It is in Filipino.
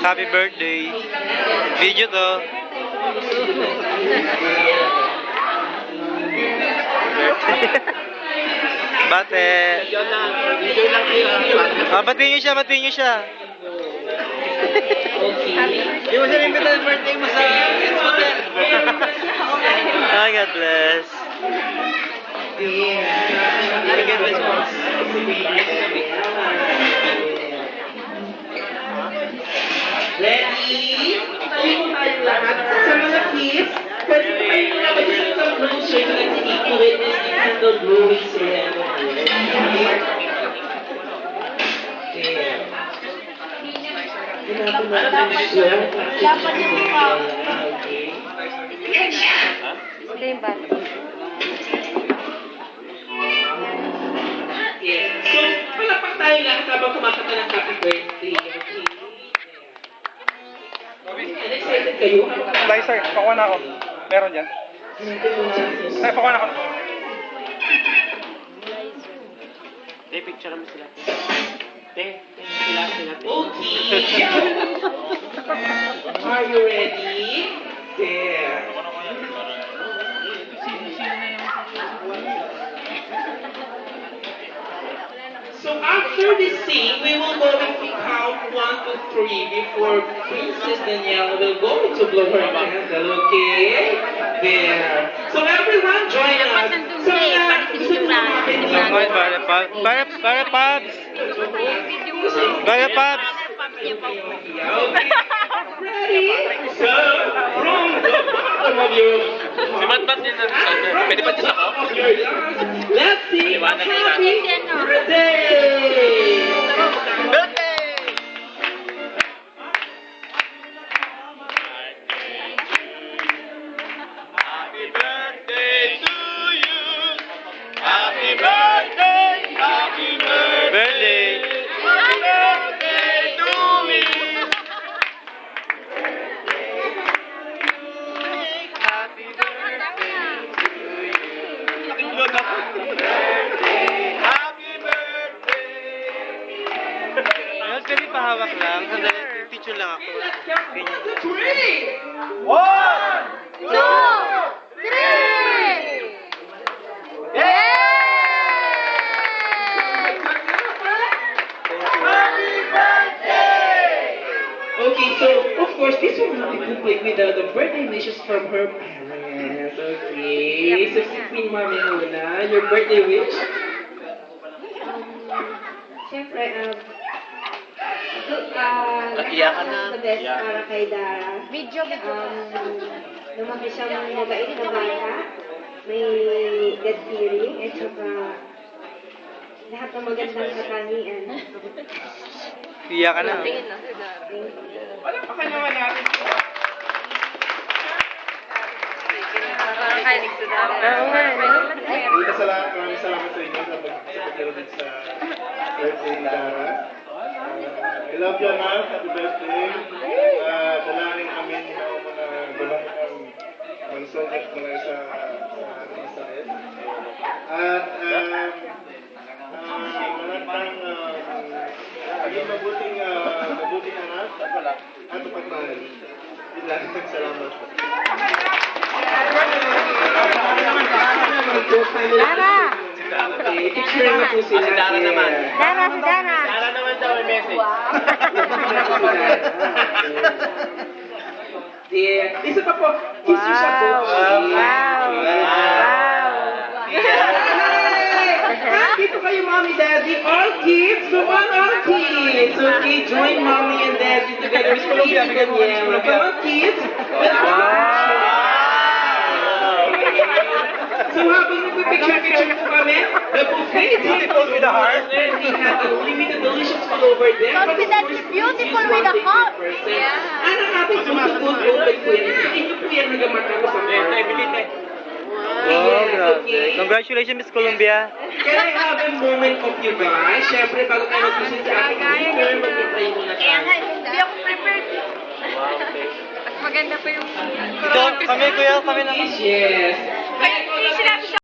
Happy birthday. Video to. Bate. Batiin niyo siya, batiin niyo siya. Di mo siya rin birthday mo sa hotel. Oh, God bless. God bless mo. Ready? Itayin mo tayong lahat. Sa mga kids, pwede mo kayo naman isang closer na nagtitig to witness the candle blowing ceremony. Dapat yung okay ba? Yes. So, palapak tayo lang habang kumakanta ng happy birthday. Okay? Excited kayo? Bye, sir. Pakuha na ako. Meron dyan. Sir, pakuha na ako. Te, picture mo sila. Te, sila. Okay. Are you ready? There. So after we sing, we will go and count 1 to 3 before Princess Danielle will go to blow her candle. Okay? There. So everyone join us. So Para Pabs. Para Pabs. Ready? So, from the bottom of your Pwede pa din ako? let's sing happy birthday! Happy birthday to you. Happy birthday. Happy birthday. Birthday. Birthday to me. Happy birthday to you. Happy birthday. Ayun, pwede pahawak lang. Sandali, picture lang ako. Ganyan. Two, three! Yay! Okay, so of course this will not be complete without the birthday wishes from her parents. Okay, so si Queen Mami muna, your birthday wish? Siyempre, Iyakan na. the best para kay Dara. Video. Lumaki siya mga mabait na bata, may God fearing, at saka lahat ng magandang katangian. Iyak ka na. Palakpakan naman natin. Parang kainig sa dara. Maraming salamat sa inyo sa pagkikinig sa birthday ni Dara. I love you, Anak. Happy birthday. Dalangin namin na gulong ang malusugat mula sa ating sakit. At manatang maging mabuting anak at pagmahal. Yun lang. Salamat. Dara! Okay, picture na po sila. Si Dara naman. Dara, si Dara! Sana naman daw may message. Yeah. Isa pa po, kiss you sa buhok. Dito kayo, Mommy, Daddy. All kids, come on, all kids. Okay, join Mommy and Daddy together. Steve and Daniela. Come on, kids. Let's go. So habang nagpipicture-picture po kami, the buffet is beautiful with a heart. We have unlimited delicious food over there. Confident is beautiful with a heart. Yeah. Ano ating food open po yan. Sa inyo po yan nagamatapos ang heart. Oh, grabe. Congratulations, Miss Columbia. Can I have a moment of you guys? Siyempre, bago tayo mag-visit sa ating dinner, mag-try muna Kaya nga, tayo. hindi ako prepared. Mas maganda pa yung... Ito, kami, kuya, kami naman. Yes. Kaya sinabi sa